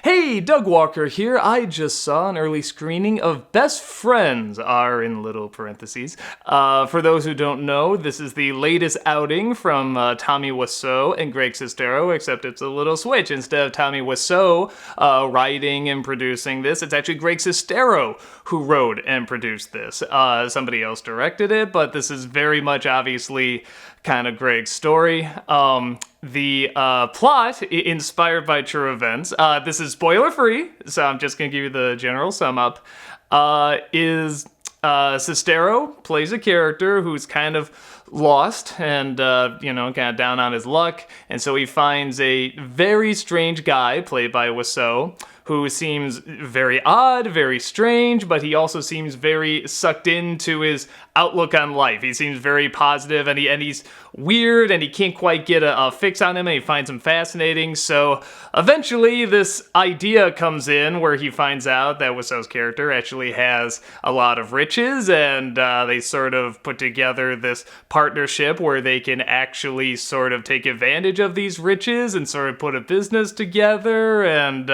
Hey, Doug Walker here. I just saw an early screening of Best Friends, R in little parentheses. For those who don't know, this is the latest outing from Tommy Wiseau and Greg Sestero, except it's a little switch. Instead of Tommy Wiseau writing and producing this, it's actually Greg Sestero who wrote and produced this. Somebody else directed it, but this is very much obviously kind of Greg's story. The plot, inspired by true events, this is spoiler-free, so I'm just going to give you the general sum-up, is Sestero plays a character who's kind of lost and, kind of down on his luck, and so he finds a very strange guy, played by Wiseau, who seems very odd, very strange, but he also seems very sucked into his outlook on life. He seems very positive, and he's weird, and he can't quite get a fix on him, and he finds him fascinating. So eventually this idea comes in where he finds out that Wiseau's character actually has a lot of riches, and they sort of put together this partnership where they can actually sort of take advantage of these riches and sort of put a business together, and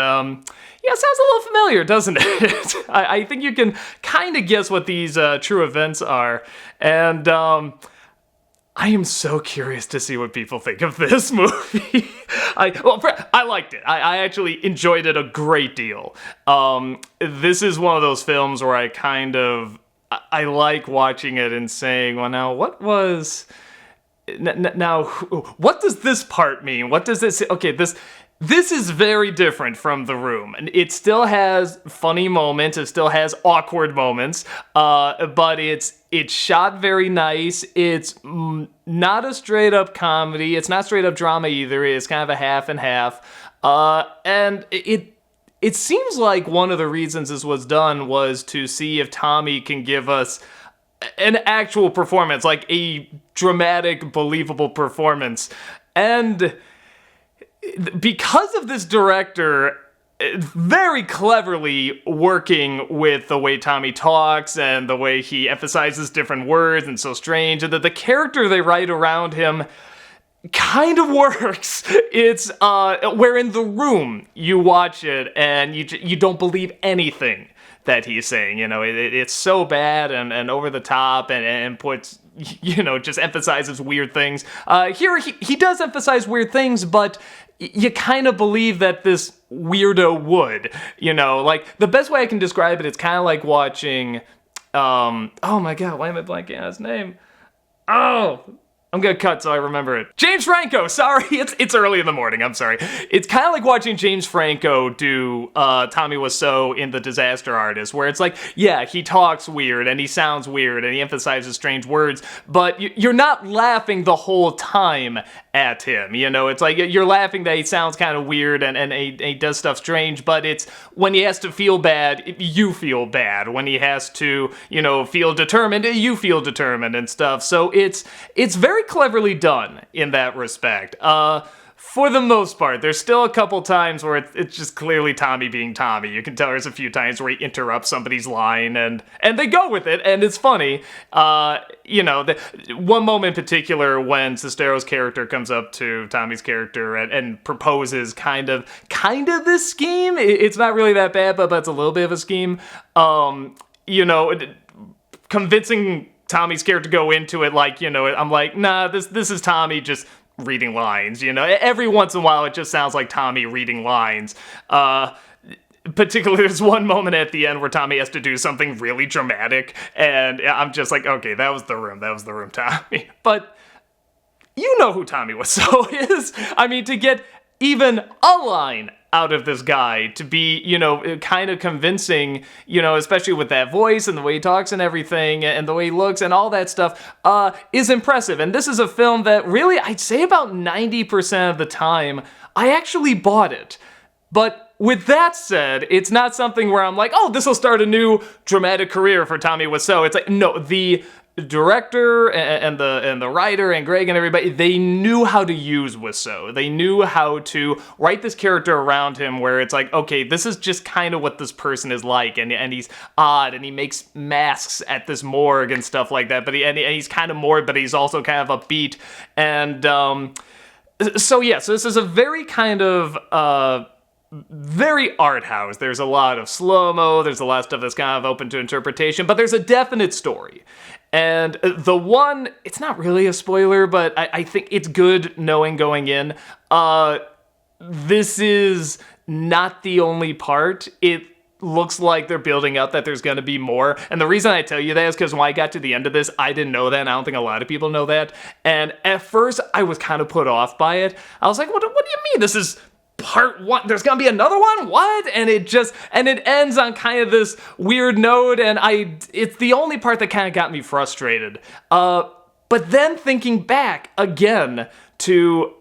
yeah, sounds a little familiar, doesn't it? I think you can kind of guess what these true events are. And I am so curious to see what people think of this movie. I liked it. I actually enjoyed it a great deal. This is one of those films where I like watching it and saying, well, now, what was... Now, what does this part mean? What does this... Okay, This is very different from The Room, and it still has funny moments, it still has awkward moments, but it's shot very nice. It's not a straight-up comedy, it's not straight-up drama either, it's kind of a half and half, and it seems like one of the reasons this was done was to see if Tommy can give us an actual performance, like a dramatic, believable performance, and... because of this director very cleverly working with the way Tommy talks and the way he emphasizes different words and so strange, and that the character they write around him kind of works. It's where in The Room you watch it and you don't believe anything that he's saying. It's so bad and over the top and puts, just emphasizes weird things. Here he does emphasize weird things, but you kind of believe that this weirdo would, like the best way I can describe it, it's kind of like watching, oh my god, why am I blanking on his name? Oh, I'm gonna cut so I remember it. James Franco, sorry, it's early in the morning, I'm sorry. It's kind of like watching James Franco do Tommy Wiseau in The Disaster Artist, where it's like, yeah, he talks weird, and he sounds weird, and he emphasizes strange words, but you're not laughing the whole time at him, it's like, you're laughing that he sounds kind of weird, and he does stuff strange, but it's, when he has to feel bad, you feel bad. When he has to, feel determined, you feel determined and stuff, so it's very cleverly done in that respect. For the most part, there's still a couple times where it's just clearly Tommy being Tommy. You can tell there's a few times where he interrupts somebody's line, and they go with it, and it's funny. One moment in particular when Sestero's character comes up to Tommy's character and proposes kind of this scheme. It's not really that bad, but it's a little bit of a scheme. Convincing Tommy's character to go into it like, I'm like, nah, this is Tommy just reading lines, Every once in a while it just sounds like Tommy reading lines. Particularly there's one moment at the end where Tommy has to do something really dramatic, and I'm just like, okay, that was the room, Tommy. But you know who Tommy Wiseau is. I mean, to get even a line out of this guy to be, kind of convincing, especially with that voice and the way he talks and everything and the way he looks and all that stuff, is impressive. And this is a film that really, I'd say about 90% of the time, I actually bought it. But with that said, it's not something where I'm like, oh, this will start a new dramatic career for Tommy Wiseau. It's like, no, the director and the writer and Greg and everybody, they knew how to use Wiseau. They knew how to write this character around him where it's like, okay, this is just kind of what this person is like, and he's odd, and he makes masks at this morgue and stuff like that, but he's kind of morbid, but he's also kind of upbeat, and so this is a very kind of very art house. There's a lot of slow-mo, there's a lot of stuff that's kind of open to interpretation, but there's a definite story. And the one, it's not really a spoiler, but I think it's good knowing going in, this is not the only part. It looks like they're building up that there's going to be more. And the reason I tell you that is because when I got to the end of this, I didn't know that, and I don't think a lot of people know that. And at first, I was kind of put off by it. I was like, what do you mean? This is part one. There's gonna be another one? What? And it ends on kind of this weird note, and it's the only part that kind of got me frustrated. But then thinking back again to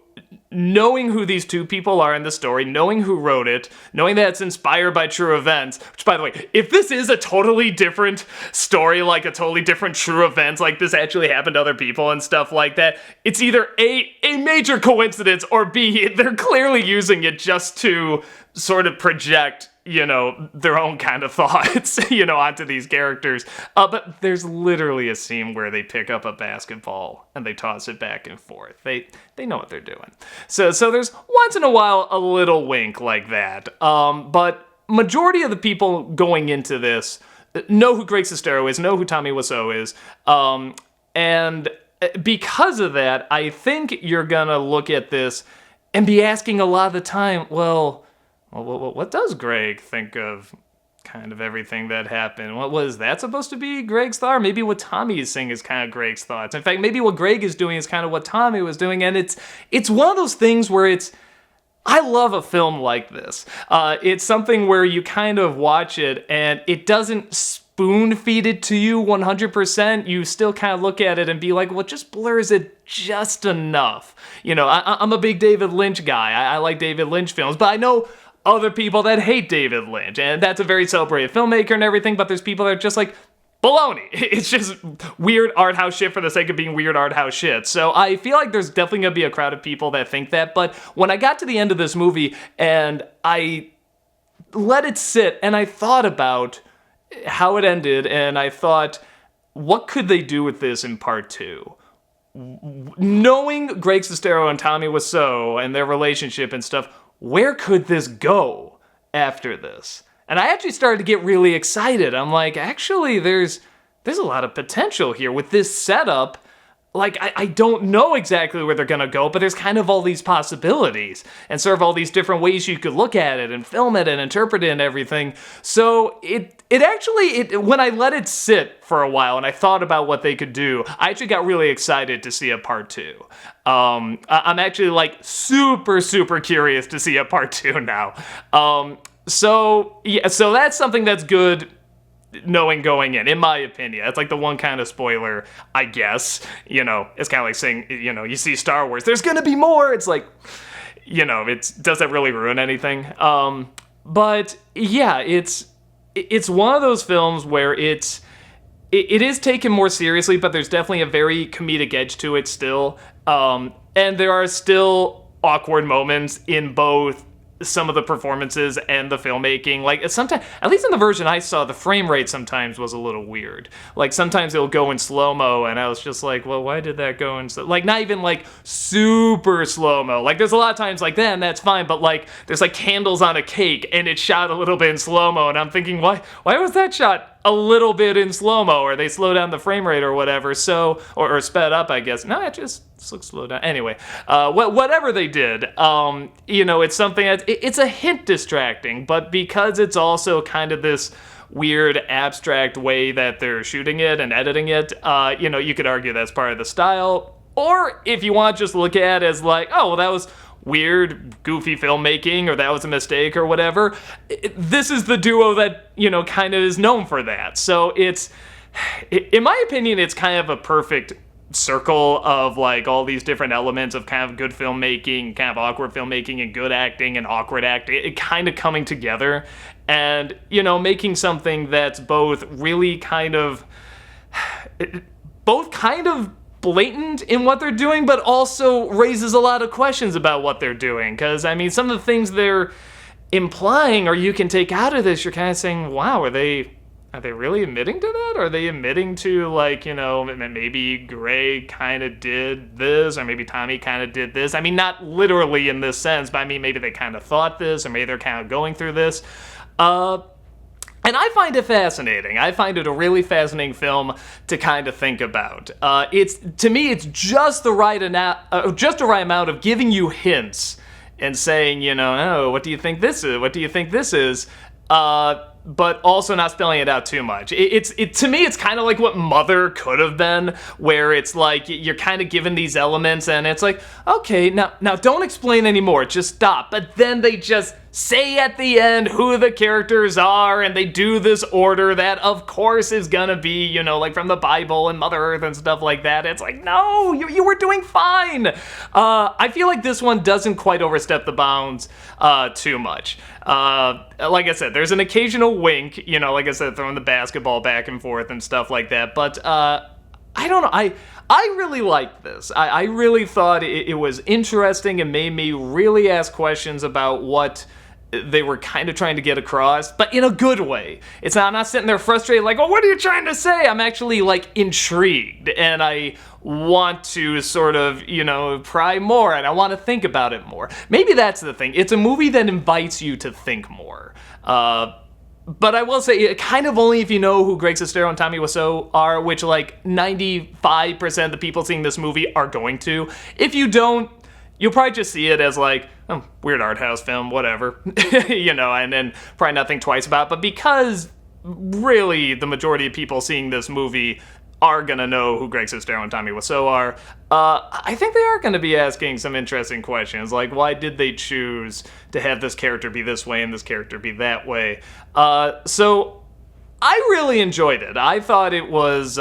knowing who these two people are in the story, knowing who wrote it, knowing that it's inspired by true events, which, by the way, if this is a totally different story, like a totally different true events, like this actually happened to other people and stuff like that, it's either A, a major coincidence, or B, they're clearly using it just to sort of project, their own kind of thoughts, onto these characters. But there's literally a scene where they pick up a basketball and they toss it back and forth. They know what they're doing. So there's once in a while a little wink like that. But majority of the people going into this know who Greg Sestero is, know who Tommy Wiseau is. And because of that, I think you're gonna look at this and be asking a lot of the time, well, what does Greg think of kind of everything that happened? What was that supposed to be Greg's thought? Or maybe what Tommy is saying is kind of Greg's thoughts. In fact, maybe what Greg is doing is kind of what Tommy was doing. And it's one of those things where I love a film like this. It's something where you kind of watch it and it doesn't spoon feed it to you 100%. You still kind of look at it and be like, well, it just blurs it just enough. I'm a big David Lynch guy. I like David Lynch films, but I know other people that hate David Lynch, and that's a very celebrated filmmaker and everything, but there's people that are just like, baloney. It's just weird art house shit for the sake of being weird art house shit. So I feel like there's definitely gonna be a crowd of people that think that, but when I got to the end of this movie and I let it sit and I thought about how it ended, and I thought, what could they do with this in part two? Knowing Greg Sestero and Tommy Wiseau and their relationship and stuff, where could this go after this? And I actually started to get really excited. I'm like, actually, there's a lot of potential here with this setup. Like, I don't know exactly where they're gonna go, but there's kind of all these possibilities and sort of all these different ways you could look at it and film it and interpret it and everything. So it actually, when I let it sit for a while and I thought about what they could do, I actually got really excited to see a part two. I'm actually like super, super curious to see a part two now. So that's something that's good knowing going in my opinion. That's like the one kind of spoiler, I guess. It's kind of like saying, you see Star Wars, there's gonna be more. It's like, does that really ruin anything? But yeah, it's one of those films where it is taken more seriously, but there's definitely a very comedic edge to it still. And there are still awkward moments in both some of the performances and the filmmaking. Like, sometimes, at least in the version I saw, the frame rate sometimes was a little weird. Like, sometimes it'll go in slow-mo, and I was just like, well, why did that go in slow? Like, not even, like, super slow-mo. Like, there's a lot of times like that, and that's fine, but, like, there's, like, candles on a cake, and it's shot a little bit in slow-mo, and I'm thinking, why was that shot a little bit in slow-mo, or they slow down the frame rate or whatever, so, or sped up, I guess. No, it just looks slowed down. Anyway, whatever they did, it's something that, it's a hint distracting, but because it's also kind of this weird abstract way that they're shooting it and editing it, you could argue that's part of the style. Or if you want to just look at it as like, oh, well, that was weird, goofy filmmaking, or that was a mistake, or whatever. This is the duo that, kind of is known for that. So in my opinion, it's kind of a perfect circle of like all these different elements of kind of good filmmaking, kind of awkward filmmaking, and good acting and awkward acting, it kind of coming together and, making something that's both really kind of blatant in what they're doing, but also raises a lot of questions about what they're doing. Because, I mean, some of the things they're implying or you can take out of this, you're kind of saying, wow, are they are they really admitting to that? Are they admitting to, like, maybe Greg kind of did this, or maybe Tommy kind of did this? I mean, not literally in this sense, but I mean, maybe they kind of thought this, or maybe they're kind of going through this. And I find it fascinating. I find it a really fascinating film to kind of think about. To me, it's just the right amount of giving you hints and saying, oh, what do you think this is? What do you think this is? But also not spelling it out too much. To me, it's kind of like what Mother could have been, where it's like you're kind of given these elements and it's like, okay, now don't explain anymore, just stop. But then they just say at the end who the characters are, and they do this order that of course is gonna be, like from the Bible and Mother Earth and stuff like that. It's like, no, you were doing fine. I feel like this one doesn't quite overstep the bounds too much. Like I said, there's an occasional wink, like I said, throwing the basketball back and forth and stuff like that, but I don't know, I really liked this. I really thought it was interesting and made me really ask questions about what they were kind of trying to get across, but in a good way. I'm not sitting there frustrated like, oh, what are you trying to say? I'm actually like intrigued, and I want to sort of, pry more, and I want to think about it more. Maybe that's the thing. It's a movie that invites you to think more. But I will say, kind of only if you know who Greg Sestero and Tommy Wiseau are, which like 95% of the people seeing this movie are going to. If you don't, you'll probably just see it as like, oh, weird art house film, whatever, and then probably not think twice about it. But because really the majority of people seeing this movie are going to know who Greg Sestero and Tommy Wiseau are, I think they are going to be asking some interesting questions, like why did they choose to have this character be this way and this character be that way? So I really enjoyed it. I thought it was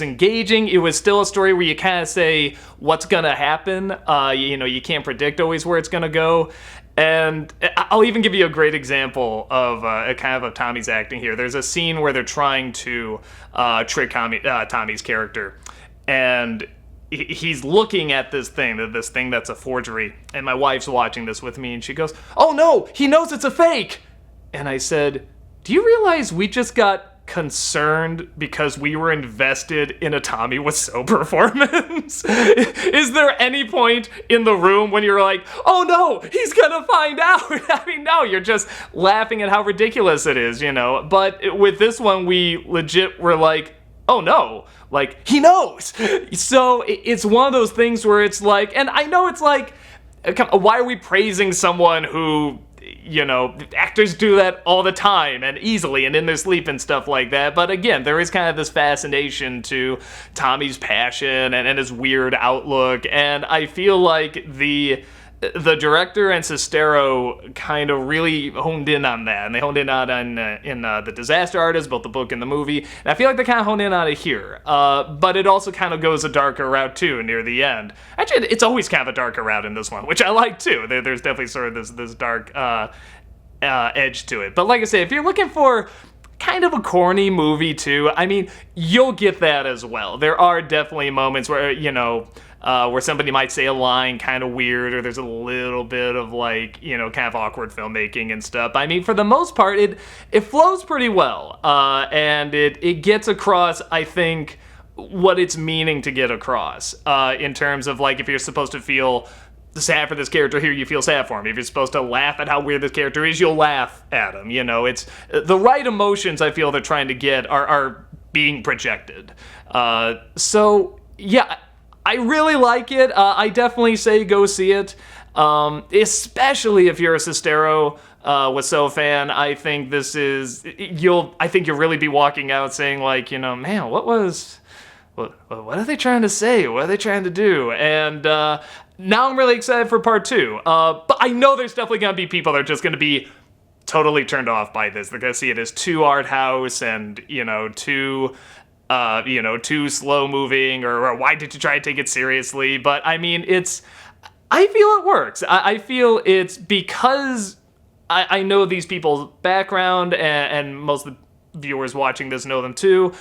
engaging. It was still a story where you kind of say what's going to happen. You can't predict always where it's going to go. And I'll even give you a great example of Tommy's acting here. There's a scene where they're trying to trick Tommy's character, and he's looking at this thing that's a forgery. And my wife's watching this with me, and she goes, "Oh no, he knows it's a fake!" And I said, "Do you realize we just got concerned because we were invested in a Tommy Wiseau performance?" Is there any point in the room when you're like, oh no, he's gonna find out? I mean, no, you're just laughing at how ridiculous it is, But with this one, we legit were like, oh no, like, he knows. So it's one of those things where it's like, and I know it's like, why are we praising someone who, actors do that all the time and easily and in their sleep and stuff like that. But again, there is kind of this fascination to Tommy's passion and his weird outlook. And I feel like the director and Sestero kind of really honed in on that. And they honed in on in The Disaster Artist, both the book and the movie. And I feel like they kind of honed in on it here. But it also kind of goes a darker route, too, near the end. Actually, it's always kind of a darker route in this one, which I like, too. There's definitely sort of this dark edge to it. But like I say, if you're looking for kind of a corny movie, too, I mean, you'll get that as well. There are definitely moments where, where somebody might say a line kind of weird, or there's a little bit of like, kind of awkward filmmaking and stuff. I mean, for the most part, it flows pretty well, and it gets across, I think, what it's meaning to get across, in terms of like, if you're supposed to feel sad for this character here, you feel sad for him. If you're supposed to laugh at how weird this character is, you'll laugh at him. It's the right emotions I feel they're trying to get are being projected. So yeah, I really like it. I definitely say go see it, especially if you're a Sestero Wiseau fan. I think this is you'll really be walking out saying like, man, what are they trying to say? What are they trying to do? And now I'm really excited for part 2. But I know there's definitely gonna be people that are just gonna be totally turned off by this. They're gonna see it as too art house and too slow moving, or why did you try to take it seriously? But I mean, I feel it works. I feel it's because I know these people's background, and most of the viewers watching this know them too.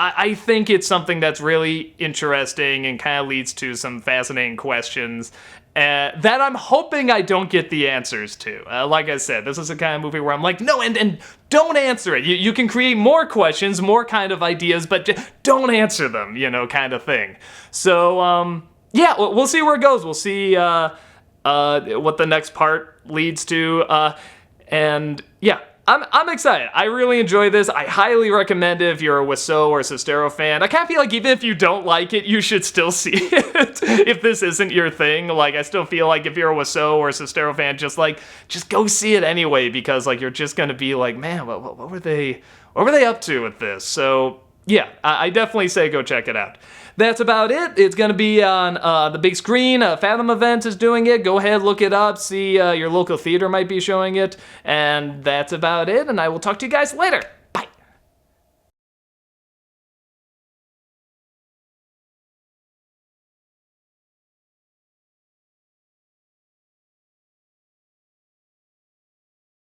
I think it's something that's really interesting and kind of leads to some fascinating questions. that I'm hoping I don't get the answers to. Like I said, this is the kind of movie where I'm like, no, and don't answer it. You can create more questions, more kind of ideas, but don't answer them, kind of thing. So, yeah, we'll see where it goes. We'll see what the next part leads to. And yeah, I'm excited. I really enjoy this. I highly recommend it if you're a Wiseau or Sestero fan. I kind of feel like even if you don't like it, you should still see it if this isn't your thing. Like, I still feel like if you're a Wiseau or Sestero fan, just go see it anyway, because like you're just gonna be like, man, what were they up to with this? So yeah, I definitely say go check it out. That's about it. It's going to be on the big screen. Fathom Events is doing it. Go ahead, look it up. See, your local theater might be showing it. And that's about it. And I will talk to you guys later.